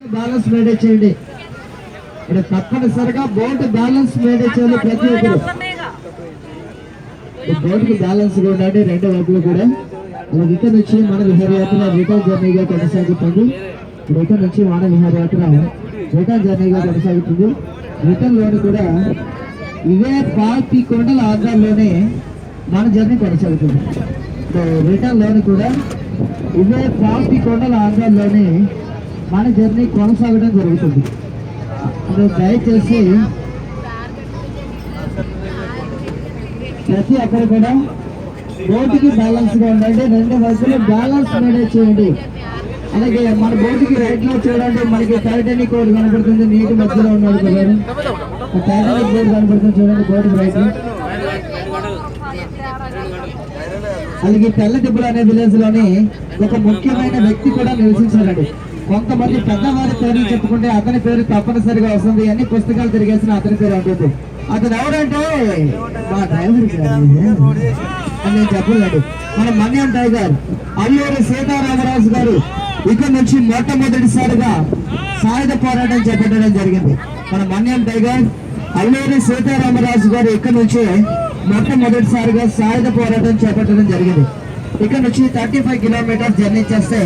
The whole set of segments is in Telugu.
బ్యాలెన్స్ మెయింటైన్ చేయండి. ఇక్కడ తప్పనిసరిగా బోట్ బ్యాలెన్స్ మెయింటైన్ చేయాలి. ప్రతి ఒక్కరు బోట్కి బ్యాలెన్స్ ఉండండి రెండు వైపులు కూడా. అలాగే ఇక్కడ నుంచి మన విహారయాత్ర రిటర్న్ జర్నీగా కొనసాగుతుంది. ఇక్కడ నుంచి మన విహారయాత్ర రిటర్న్ జర్నీగా కొనసాగుతుంది. రిటర్న్ లోని కూడా ఇవే పాపి కొండల ఆధారంలోనే మన జర్నీ కొనసాగుతుంది. రిటర్న్ లోని కూడా ఇవే పాపి కొండల ఆధారంలోనే మన జర్నీ కొనసాగడం జరుగుతుంది. దయచేసి ప్రతి ఒక్కరు కూడా బోటుకి బ్యాలెన్స్ గా ఉండండి. రెండు వైపులు బ్యాలెన్స్ మెయింటైన్ చేయండి. అలాగే మన బోటుకి రైట్ లో చూడండి, మనకి టైటానిక్ బోర్డు కనబడుతుంది. నీటి మధ్యలో ఉన్నాడు కదా, టైటానిక్ బోర్డు కనబడుతుంది చూడండి బోటుకి రైట్. అలాగే తెల్లటిబ్బులు అనే విలేజ్ లోని ఒక ముఖ్యమైన వ్యక్తి కూడా నివసించారండి. కొంతమంది పెద్దవారి పేరు చెప్పుకుంటే అతని పేరు తప్పనిసరిగా వస్తుంది. అన్ని పుస్తకాలు తిరిగేసిన అతని పేరు ఉంటుంది. అతను ఎవరంటే మా డ్రైవర్ గారు అని నేను చెప్పలేదు. మన మన్యం టైగర్ అల్లూరి సీతారామరాజు గారు ఇక్కడ నుంచి మొట్టమొదటిసారిగా సాయుధ పోరాటం చేపట్టడం జరిగింది. మన మన్యం టైగర్ అల్లూరి సీతారామరాజు గారు ఇక్కడ నుంచి మొట్టమొదటిసారిగా సాయుధ పోరాటం చేపట్టడం జరిగింది. ఇక్కడ నుంచి 35 కిలోమీటర్స్ జర్నీ చేస్తే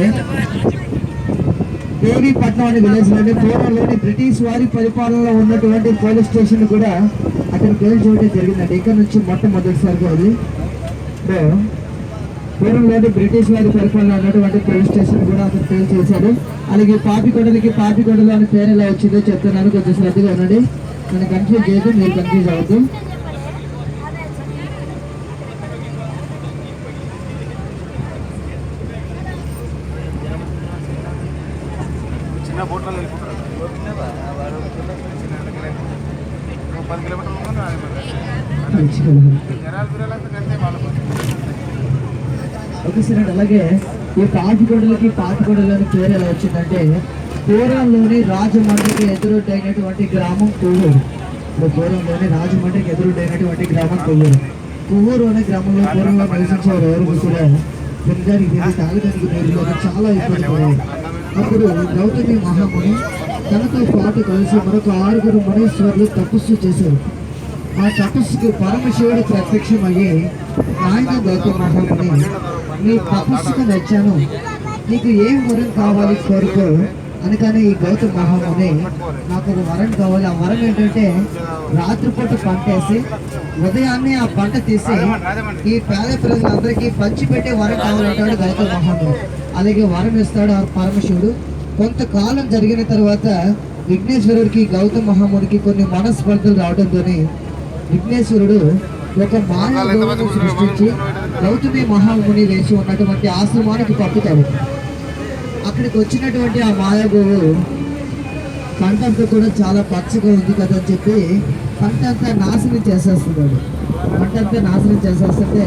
దేవీపట్నం అనే విలేజ్ లోని పూర్వంలోని బ్రిటిష్ వారి పరిపాలనలో ఉన్నటువంటి పోలీస్ స్టేషన్ కూడా అతను పేరు చూడటం జరిగిందండి. ఇక్కడ నుంచి మొట్టమొదటిసారిగా అది పూర్వంలోని బ్రిటిష్ వారి పరిపాలన ఉన్నటువంటి పోలీస్ స్టేషన్ కూడా అతను పేరు చేశాడు. అలాగే పాపికొండలు అనే పేరు ఎలా వచ్చిందో చెప్తున్నాను, కొంచెం శ్రద్ధగా ఉండండి. నన్ను కన్ఫ్యూజ్ చేయదు, మీరు కన్ఫ్యూజ్ అవ్వద్దు. ఒకసారి అలాగే ఈ పాపికొండలు అని పేరు ఎలా వచ్చిందంటే పూర్వంలోని రాజమండ్రికి ఎదురుడైనటువంటి గ్రామం కొవ్వూరు. పూర్వంలోని రాజమండ్రికి ఎదురుడైనటువంటి గ్రామం కొవ్వూరు. కొవ్వూరు అనే గ్రామంలో పూర్వంలో నివసించేవారు ఎవరు కూడా తినడానికి తాగడానికి నీరులో చాలా ఇబ్బంది పడేది. అప్పుడు గౌతమి మహాముని తనతో పాటు కలిసి మరొక 6 మునీశ్వరులు తపస్సు చేశారు. ఆ తపస్సుకు పరమశివుడు ప్రత్యక్షమయ్యి, నాయన గౌతమ మహాముని, నీ తపస్సుకు నచ్చాను, నీకు ఏం వరం కావాలి కోరుకో అనగానే ఈ గౌతమ మహాముని, నాకు ఒక వరం కావాలి. ఆ వరం ఏంటంటే రాత్రిపూట పంట వేసి ఉదయాన్నే ఆ పంట తీసి ఈ పేద ప్రజలందరికీ పంచిపెట్టే వరం కావాలంటాడు గౌతమ మహాముని. అలాగే వరం ఇస్తాడు ఆ పరమశివుడు. కొంతకాలం జరిగిన తర్వాత విఘ్నేశ్వరుడికి గౌతమ మహామునికి కొన్ని మనస్పర్ధలు రావడంతో విఘ్నేశ్వరుడు ఒక మాయాగోవును సృష్టించి గౌతమి మహాముని వేసి ఉన్నటువంటి ఆశ్రమానికి పంపుతాడు. అక్కడికి వచ్చినటువంటి ఆ మాయాగోవు పంటంతా కూడా చాలా పచ్చగా ఉంది కదా అని చెప్పి పంటంతా నాశనం చేసేస్తున్నాడు. పంటంతా నాశనం చేసేస్తుంటే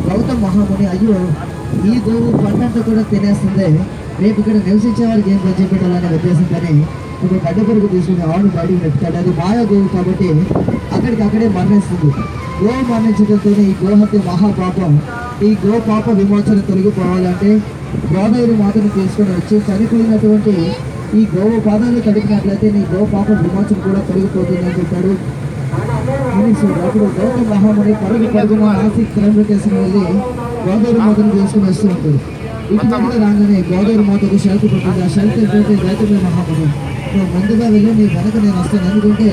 గౌతమ మహాముని, అయ్యో ఈ గోవు పంటంతా కూడా తినేస్తుంది, రేపు ఇక్కడ నివసించే వారికి ఏం పంచి పెట్టాలనే ఉద్దేశంతోనే ఒక గడ్డ పురుగు తీసుకుని ఆవును బయటికి పెట్టుతాడు. అది మాయా గోవు కాబట్టి అక్కడే మరణిస్తుంది. గోవు మరణించడంతో ఈ గోహత్య మహాపాపం. ఈ గో పాప విమోచన తొలగిపోవాలంటే గోదావరి మాతను తీసుకొని వచ్చి చనిపోయినటువంటి ఈ గోవు పాదాలు కడిగినట్లయితే నీ గో పాప విమోచన కూడా తొలగిపోతుందని చెప్పాడు. అప్పుడు గౌతమ మహాముని పరుగున నాసిక్ త్రయంబకేశ్వరం వెళ్ళి గోదావరి మాతను తీసుకుని వస్తూ ఉంటాడు. ఇటువంటి రాగానే గోదావరి మాతకు షెల్త్ పడుతుంది. ఆ షెల్త్ ఏంటంటే గౌతమ మహాముని, నువ్వు ముందుగా వెళ్ళి నీ వెనక నేను వస్తాను, ఎందుకంటే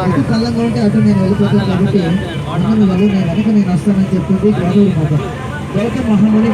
అటు కళ్ళంగా ఉంటే అటు నేను వెళ్ళిపోతాను కాబట్టి అన్నను వెళ్ళి నేను వెనక నేను వస్తానని చెప్పింది గోదావరి మాత. గౌతమ మహాముని